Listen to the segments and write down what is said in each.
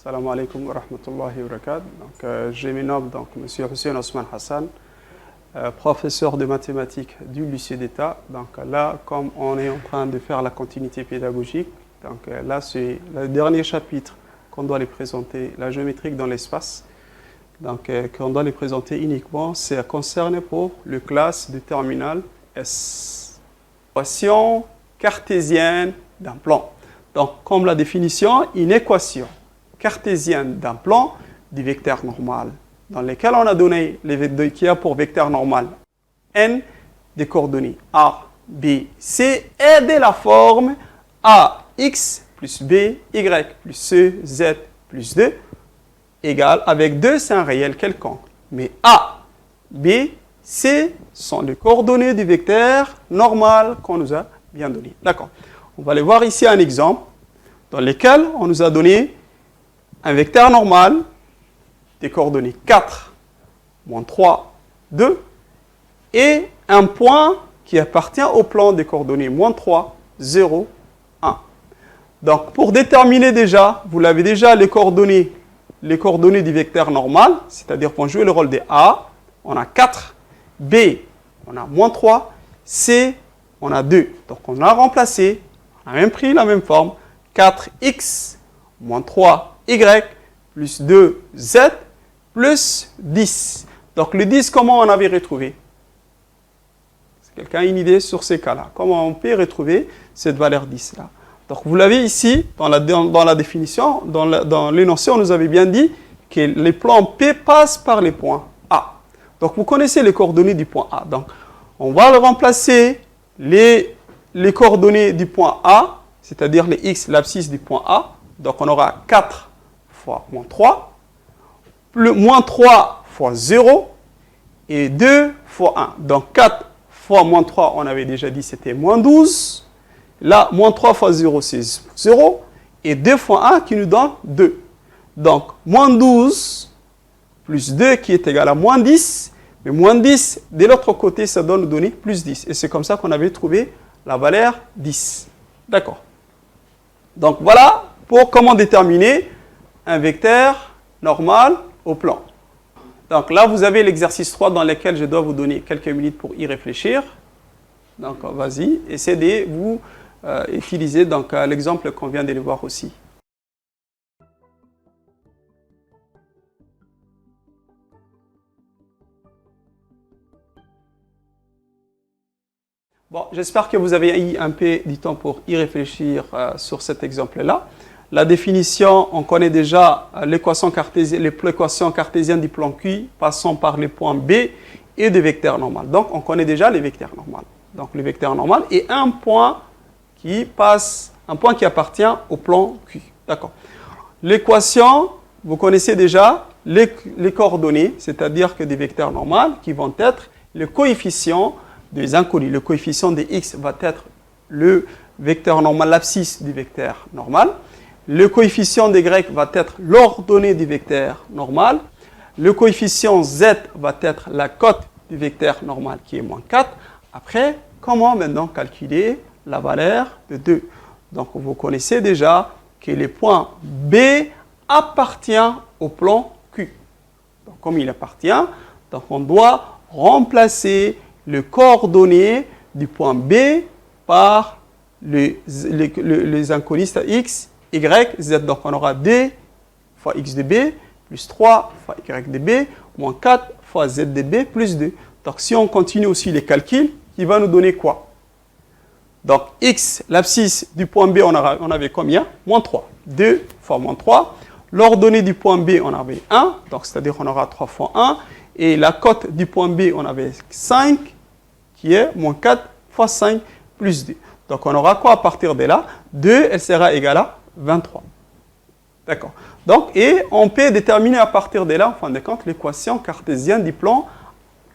Salam alaikum wa rahmatullahi wa barakatuh. Je me nomme M. Hussein Osman Hassan, professeur de mathématiques du lycée d'État. Donc là, comme on est en train de faire la continuité pédagogique, là c'est le dernier chapitre qu'on doit les présenter, la géométrique dans l'espace. Qu'on doit les présenter uniquement, c'est concerné pour le classe de terminale S. Équation cartésienne d'un plan. Donc, comme la définition, une équation cartésienne d'un plan du vecteur normal, dans lequel on a donné les vecteurs qui a pour vecteur normal n des coordonnées A, B, C et de la forme AX plus B, Y plus C, Z plus 2 égale, avec 2, c'est un réel quelconque. Mais A, B, C sont les coordonnées du vecteur normal qu'on nous a bien donné. D'accord. On va aller voir ici un exemple dans lequel on nous a donné un vecteur normal des coordonnées 4, moins 3, 2 et un point qui appartient au plan des coordonnées moins 3, 0, 1. Donc pour déterminer déjà, vous l'avez déjà les coordonnées du vecteur normal, c'est-à-dire pour jouer le rôle des A, on a 4, B, on a moins 3, C, on a 2. Donc on a remplacé, on a même pris la même forme, 4x moins 3y plus 2z plus 10. Donc le 10, comment on avait retrouvé? Est-ce que quelqu'un a une idée sur ces cas-là? Comment on peut retrouver cette valeur 10-là? Donc vous l'avez ici, dans la définition, dans l'énoncé, on nous avait bien dit que les plans P passent par les points A. Donc vous connaissez les coordonnées du point A. Donc on va remplacer les coordonnées du point A, c'est-à-dire les x, l'abscisse du point A. Donc on aura 4 fois moins 3, plus moins 3 fois 0 et 2 fois 1. Donc 4 fois moins 3, on avait déjà dit c'était moins 12. Là, moins 3 fois 0, c'est 0. Et 2 fois 1 qui nous donne 2. Donc, moins 12 plus 2 qui est égal à moins 10. Mais moins 10, de l'autre côté, ça doit nous donner plus 10. Et c'est comme ça qu'on avait trouvé la valeur 10. D'accord. Donc, voilà pour comment déterminer un vecteur normal au plan. Donc, là, vous avez l'exercice 3 dans lequel je dois vous donner quelques minutes pour y réfléchir. Donc, vas-y, essayez de vous utiliser l'exemple qu'on vient de le voir aussi. Bon, j'espère que vous avez eu un peu du temps pour y réfléchir sur cet exemple-là. La définition, on connaît déjà l'équation cartésienne du plan Q passant par les points B et des vecteurs normaux. Donc, on connaît déjà les vecteurs normaux. Donc, le vecteur normal est un point qui appartient au plan Q. D'accord. L'équation, vous connaissez déjà les coordonnées, c'est-à-dire que des vecteurs normaux qui vont être le coefficient des inconnus. Le coefficient de x va être le vecteur normal, l'abscisse du vecteur normal. Le coefficient de y va être l'ordonnée du vecteur normal. Le coefficient z va être la cote du vecteur normal qui est moins 4. Après, comment maintenant calculer la valeur de 2? Donc, vous connaissez déjà que le point B appartient au plan Q. Donc, comme il appartient, donc on doit remplacer les coordonnées du point B par les inconnus x, y, z. Donc, on aura d fois x de b plus 3 fois y de b moins 4 fois z de b plus 2. Donc, si on continue aussi les calculs, il va nous donner quoi? Donc, x, l'abscisse du point B, on avait combien? Moins 3. 2 fois moins 3. L'ordonnée du point B, on avait 1. Donc, c'est-à-dire qu'on aura 3 fois 1. Et la cote du point B, on avait 5, qui est moins 4 fois 5 plus 2. Donc, on aura quoi à partir de là? 2, elle sera égale à 23. D'accord. Donc, et on peut déterminer à partir de là, en fin de compte, l'équation cartésienne du plan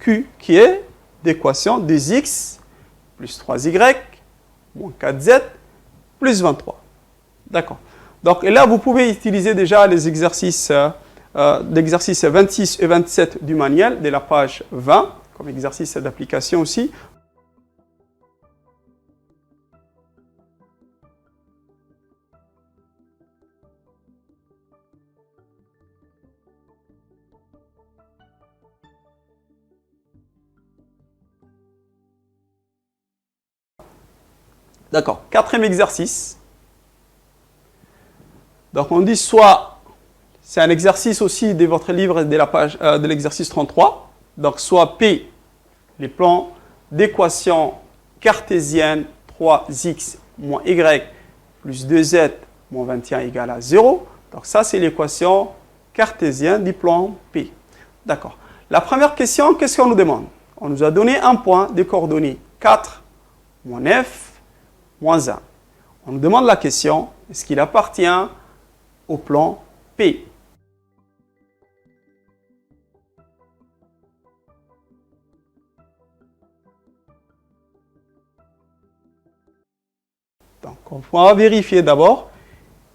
Q, qui est l'équation 2x plus 3y moins 4z plus 23. D'accord. Donc, et là, vous pouvez utiliser déjà les exercices 26 et 27 du manuel de la page 20, comme exercice d'application aussi. D'accord. Quatrième exercice. Donc, on dit soit, c'est un exercice aussi de votre livre de la page de l'exercice 33. Donc, soit P, les plans d'équation cartésienne 3x moins y plus 2z moins 21 égale à 0. Donc, ça, c'est l'équation cartésienne du plan P. D'accord. La première question, qu'est-ce qu'on nous demande? On nous a donné un point de coordonnées 4, moins 9, moins 1. On nous demande la question, est-ce qu'il appartient au plan P? Donc, on va vérifier d'abord.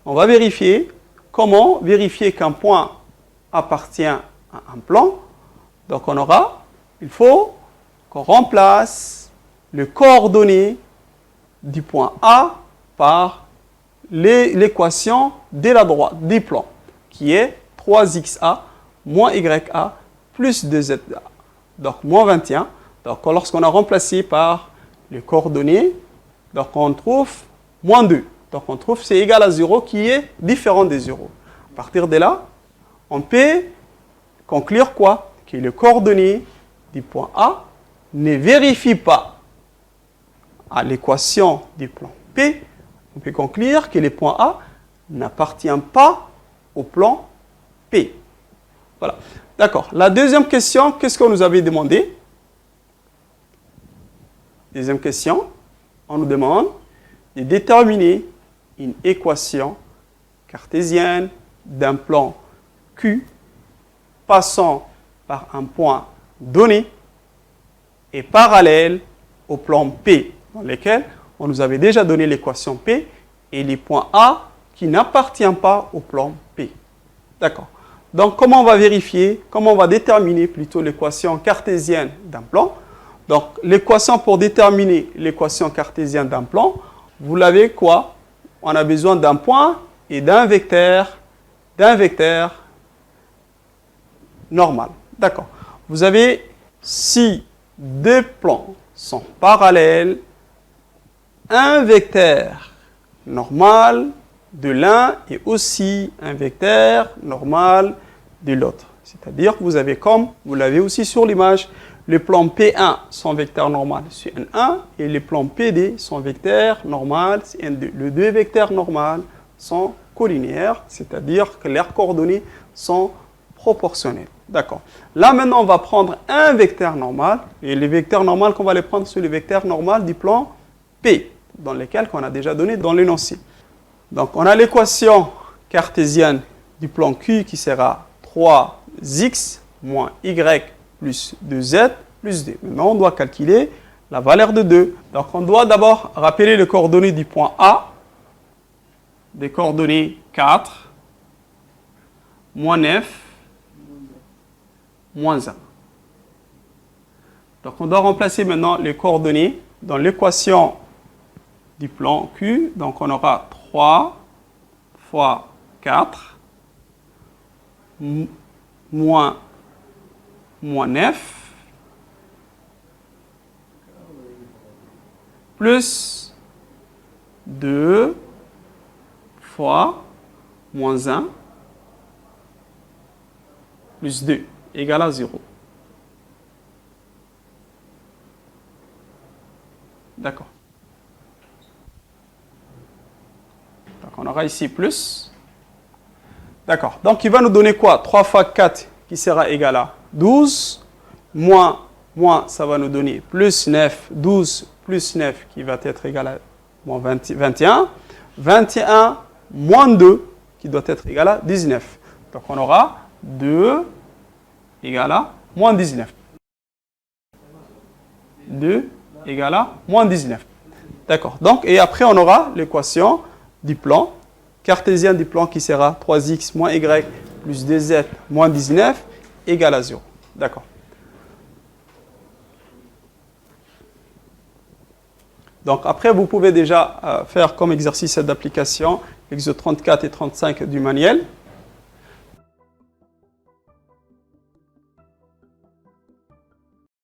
On va vérifier comment vérifier qu'un point appartient à un plan. Donc, il faut qu'on remplace les coordonnées du point A par l'équation de la droite du plan, qui est 3xa moins ya plus 2za. Donc, moins 21. Donc, lorsqu'on a remplacé par les coordonnées, donc on trouve moins 2. Donc, on trouve c'est égal à 0 qui est différent de 0. À partir de là, on peut conclure quoi? Que les coordonnées du point A ne vérifient pas à l'équation du plan P. On peut conclure que le point A n'appartient pas au plan P. Voilà. D'accord. La deuxième question, qu'est-ce qu'on nous avait demandé? Deuxième question, on nous demande de déterminer une équation cartésienne d'un plan Q passant par un point donné et parallèle au plan P, dans lequel on nous avait déjà donné l'équation P et les points A qui n'appartiennent pas au plan P. D'accord. Donc, comment on va vérifier, comment on va déterminer plutôt l'équation cartésienne d'un plan? Donc, l'équation pour déterminer l'équation cartésienne d'un plan, vous l'avez quoi? On a besoin d'un point et d'un vecteur normal. D'accord. Vous avez, si deux plans sont parallèles, un vecteur normal de l'un et aussi un vecteur normal de l'autre. C'est-à-dire que vous avez, comme vous l'avez aussi sur l'image, le plan P1, son vecteur normal, c'est N1, et le plan PD, son vecteur normal, c'est N2. Les deux vecteurs normaux sont collinéaires, c'est-à-dire que leurs coordonnées sont proportionnelles. D'accord. Là, maintenant, on va prendre un vecteur normal, et le vecteur normal qu'on va les prendre, c'est le vecteur normal du plan P, dans lequel on a déjà donné dans l'énoncé. Donc, on a l'équation cartésienne du plan Q qui sera 3x moins y plus 2z plus 2. Maintenant, on doit calculer la valeur de 2. Donc, on doit d'abord rappeler les coordonnées du point A, des coordonnées 4, moins 9, moins 1. Donc, on doit remplacer maintenant les coordonnées dans l'équation du plan Q. Donc, on aura 3 fois 4 moins 9 plus 2 fois moins 1 plus 2 égale à 0. D'accord. Donc, on aura ici plus. D'accord. Donc, il va nous donner quoi? 3 fois 4 qui sera égal à 12. Moins, ça va nous donner plus 9. 12 plus 9 qui va être égal à moins 21. 21 moins 2 qui doit être égal à 19. Donc, on aura 2 égale à moins 19. 2 égale à moins 19. D'accord. Donc, et après, on aura l'équation du plan cartésien du plan qui sera 3x moins y plus 2z moins 19 égale à 0. D'accord. Donc, après, vous pouvez déjà faire comme exercice d'application l'exercice 34 et 35 du manuel.